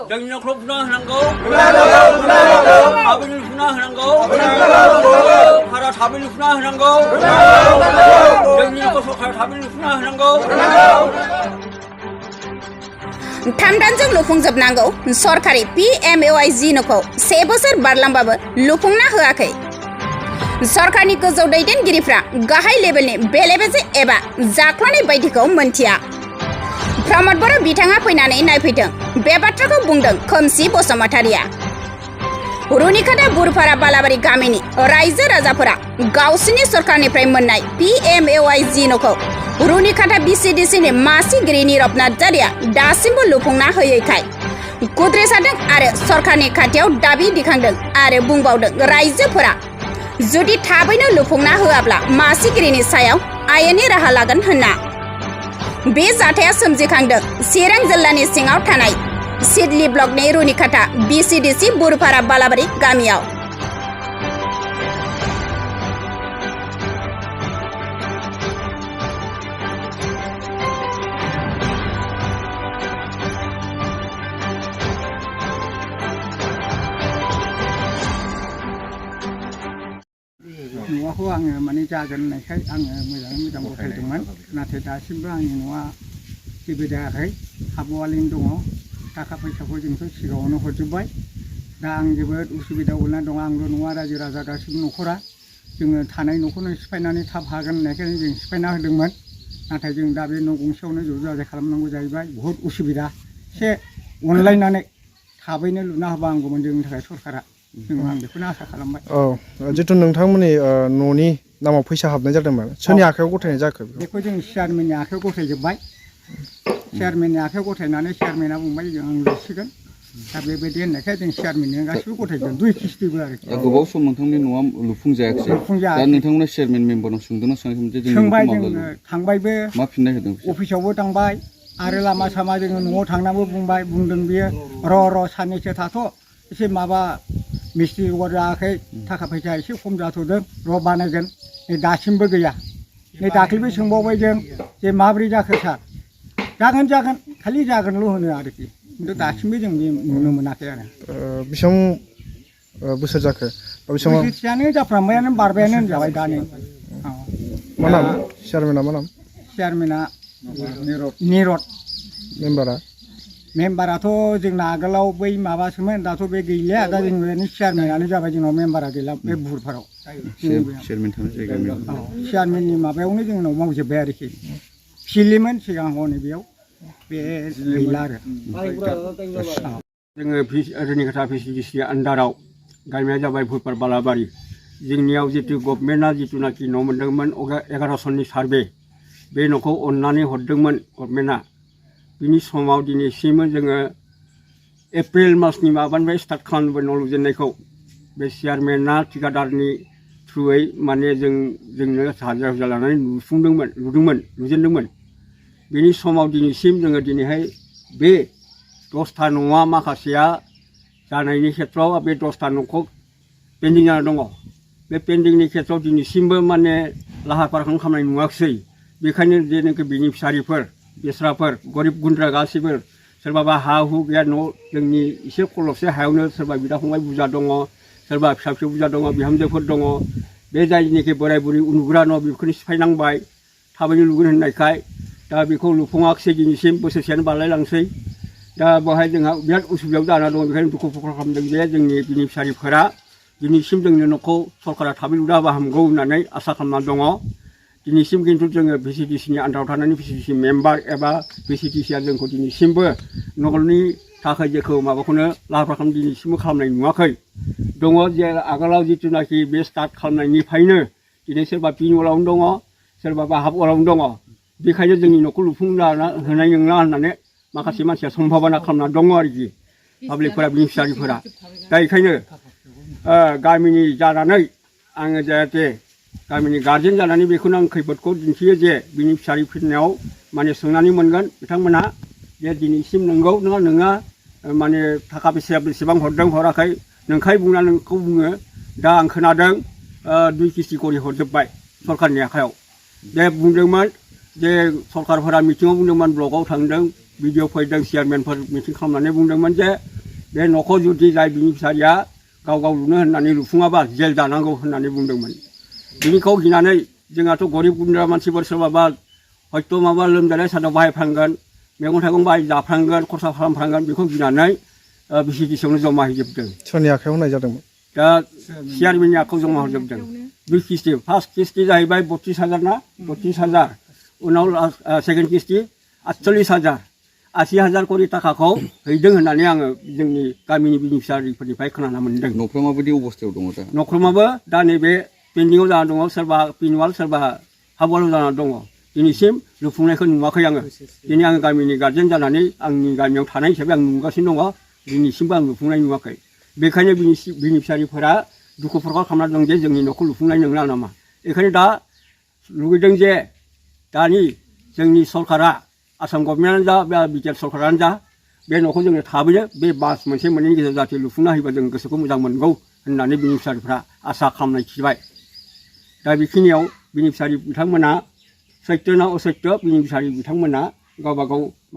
जोंनि न'खराव फुना होनांगौ आबैनो फुना होनांगौ सरकारा थाबैनो फुना होनांगौ जोंनि न'खर सरकारा थाबैनो फुना होनांगौ थामदानजों लुफुंजोबनांगौ सरकारि PMAY न'खौ 1 बोसोर बारलांबाबो लुफुंना होआखै सरकारनि गोजौ दैदेनगिरिफ्रा गाहाय लेभेलनि बेले-बेजे एबा जाख्लनाय बायदिखौ मोनथिया प्रमद बर' बिथाङा फैनानै नायफैदों बे बाथ्राखौ बुंदों खोमसि बसुमतारिया रुनिखाता बुरपारा बालाबारि गामिनि रायजो राजाफोरा गावसिनि सरकारनिफ्राय मोननाय PMAY न'खौ रुनिखाता BCDCनि मासिगिरि नीरब नार्जारिया दासिमबो लुफुंना होयैखाय कुद्रेसादों आरो सरकारनि खाथियाव दाबि दिखांदों आरो बुंबावदों रायजोफोरा जुदि थाबैनो लुफुंना होआब्ला मासिगिरिनि सायाव आयेननि राहा लागोन होनना बे जाथाया सोमजिखांदों चिरां जिल्लानि सिङाव थानाय सिडली ब्लकनि रुनिखाता BCDC बुरपारा बालाबारि गामियाव न'खौ आङो माने जागोन होननायखाय आङो मोजाङै मोजां गथायदोंमोन नाथाय दासिमबो आंनि न'आ जेबो जायाखै हाबवालिन दङ थाखा फैसाखौ जोंथ' सिगाङावनो हरजोब्बाय दा आं जोबोद उसुबिदा गोलैना दङ आंल' नङा रायजो राजा गासिबो न'खरा जोङो थानाय न'खौनो सिफायनानै थाब हागोन होननायखायनो जों सिफायना होदोंमोन नाथाय जों दा बे न' गंसेयावनो ज'-ज' खालामनांगौ जाहैबाय बहुद उसुबिदा एसे अनलायनानै थाबैनो लुना होबा हामगौमोन जोंनि थाखाय सरकारा आं बेखौनो आसा खालामबाय जितु नोंथांमोननि न'नि नामाव फैसा हाबनाय जादोंमोन सोरनि आखायाव गथायनाय जाखो बेखौ जों चेयारमेननि आखायाव गथायजोब्बाय चेयारमेननि आखायाव गथायनानै चेयारमेना बुंबाय जों आं लुसिगोन दा बेबायदि होननायखाय जों चेयारमेननो गासिबो गथायदों 2 किस्तिबो आरोखि गोबाव सम नोंथांनि न'आ लुफुंजायाखै दा नोंथांमोना चेयारमेन मेम्बारनाव सोंदोंना सोङाखै जे सोंबाय जों थांबायबो मा फिननाय होदों अफिसावबो थांबाय आरो लामा सामा जोङो न'आव थांनाबो बुंदों बियो र' साननैसो थाथ' एसे माबा मिस्ट्रि जायाखै थाखा फैसा एसे खम जाथ'दों र' बानायगोन नै दासिमबो गैया नै दाख्लैबो सोंबावबाय जों जे माब्रै जाखो सार जागोन खालि जागोनल' होनो आरोखि खिन्थु दासिमबो जों बे नुनो मोनाखै आरो बेसेबां बोसोर जाखो बोसोरसेयानो जाफ्रामबायानो बारबायानो होनजाबाय दानि मा नाम चेयारमेना मा नाम चेयारमेना नीरब मेम्बाराथ' जोंना आगोलाव बै माबासोमोन दाथ' बे गैलिया दा जोंनि चेयारमेनानो जाबाय जोंनाव मेम्बारा गैला बे बुरपाराव चेयारमेननि माबायावनो जोंनाव मावजोब्बाय आरोखि फिलिमोन सिगां हनै बेयाव बे गैला आरो जोङो रुनिखाता BCDC आन्दाराव गामिया जाबाय बुरपारा बालाबारि जोंनियाव जितु गभर्नमेन्टआ जितुनाखि न' मोनदोंमोन 11 सननि सार्भे बे न'खौ अननानै हरदोंमोन गभर्नमेन्टआ बिनि समाव दिनैसिम जोङो एप्रिल मासनि माबानिफ्राय स्टार्ट खालामबाय न' लुजेननायखौ बे चेयारमेना ठिकादारनि थ्रुयै माने जोंनो हाजिरा लानानै लुजेनदोंमोन बिनि समाव दिनैसिम जोङो दिनैहाय बे 10था न'आ माखासेया जानायनि खेथ्रआव बे 10था न'खौ पेन्डिं जाना दङ बे पेन्डिंनि खेथ्रआव दिनैसिमबो माने लाहार फाहार खालामनाय नुवाखिसै बेखायनो जेनाखि बेनिफिसारिफोर बेस्राफोर गरिब गुन्द्रा गासैबो सोरबाबा हा हु गैया न' जोंनि एसे खलबसे हायावनो सोरबा बिदा फंबाय बुरजा दङ सोरबा फिसा फिसौ बुरजा दङ बिहामजोफोर दङ बे जायनिखि बोराय बुरै उन्दुग्रा न' बेखौनो सिफायनांबाय थाबैनो लुगोन होननायखाय दा बेखौ लुफुङाखिसै दिनैसिम बोसोरसेयानो बारलायलांसै दा बेवहाय जोंहा बिराद उसुबिदायाव जाना दङ बेखायनो दुखु खालामदों जे जोंनि बेनिफिसारिफोरा दिनैसिम जोंनि न'खौ सरकारा थाबै लुना होबा हामगौ होननानै आसा खालामना दङ दिनैसिम खिन्थु जोङो BCDCनि आन्दाराव थानानै BCDC मेम्बार एबा BCDCआ जोंखौ दिनैसिमबो न'नि थाखाय जेखौ माबाखौनो लाहार फाहार दिनैसिमबो खालामनाय नुवाखै दङ जे आगोलाव जिथुनाखि बे स्टार्ट खालामनायनिफ्रायनो दिनै सोरबा पिन वालावनो दङ सोरबाबा हाफ वालावनो दङ बेखायनो जोंनि न'खौ लुफुंना होनाय नङा होननानै माखासे मानसिया सम्भाबना खालामना दङ आरोखि पाब्लिकफोरा बेनिफिसारिफोरा दा बेखायनो गामिनि जानानै आङो जाहाथे गामिनि गार्जेन जानानै बेखौनो आं खैफोदखौ दिन्थियो जे बेनिफिसारिफोरनाव माने सोंनानै मोनगोन बिथांमोनहा जे दिनैसिम नंगौ नङा माने थाखा फैसाया बेसेबां हरदों हराखै नोंखाय बुंना नोंखौ बुङो दा आं खोनादों 2 किस्ति करि हरजोब्बाय सरकारनि आखायाव बे बुंदोंमोन जे सरकारफोरा मिटिङाव बुंदोंमोन ब्लकआव थांदों भिडिअ फैदों चेयारमेनफोर मिटिं खालामनानै बुंदोंमोन जे बे न'खौ जुदि जाय बेनिफिसारिया गाव गाव लुनो होननानै लुफुङाबा जेल जानांगौ होननानै बुंदोंमोन बिनिखौ गिनानै जोंहाथ' गरिब गुन्द्रा मानसिफोर सोरबाबा हयथ' माबा लोमजानाय सानाव बाहायफ्रांगोन मैगं थाइगं बाहाय जाफ्रांगोन खरसा खालामफ्रांगोन बेखौ गिनानै बिसिडिसियावनो जमा होजोबदों सोरनि आखायाव होनाय जादोंमोन दा चेयारमेननि आखायाव जमा होजोबदों 2 किस्ति फार्स्ट किस्ति जाहैबाय 32,000 ना 32,000 उनाव सेकेन्ड किस्ति 48,000 80,000 करि थाखाखौ हैदों होननानै आङो जोंनि गामिनि बेनिफिसारिफोरनिफ्राय खोनानो मोन्दों न'फ्रा माबायदि अबस्थायाव दङ दा न'खरमाबो दा नैबे पेन्डिङाव जाना दङ सोरबा पिनवाल सोरबा हाबवालाव जाना दङ दिनैसिम लुफुंनायखौ नुवाखै आङो दिनै आङो गामिनि गार्जेन जानानै आंनि गामियाव थानाय हिसाबै आं नुगासिनो दङ दिनैसिमबो आं लुफुंनाय नुवाखै बेखायनो बेनिफिसारिफोरा दुखु प्रकास खालामना दं जे जोंनि न'खौ लुफुंनाय नंला नामा बेखायनो दा लुगैदों जे दानि जोंनि सरकारा आसाम गभर्नमेन्टआनो जा बा बिटिआर सरकारानो जा बे न'खौ जोंनो थाबैनो बे मास मोनसे मोननैनि गेजेराव जाहाथे लुफुंना होयोबा जों गोसोखौ मोजां मोनगौ होननानै बेनिफिसारिफ्रा आसा खालामनाय खिबाय दा बेखिनियाव बेनिफिसारि बिथांमोना सैथो ना असैथो बेनिफिसारि बिथांमोना गावबा गाव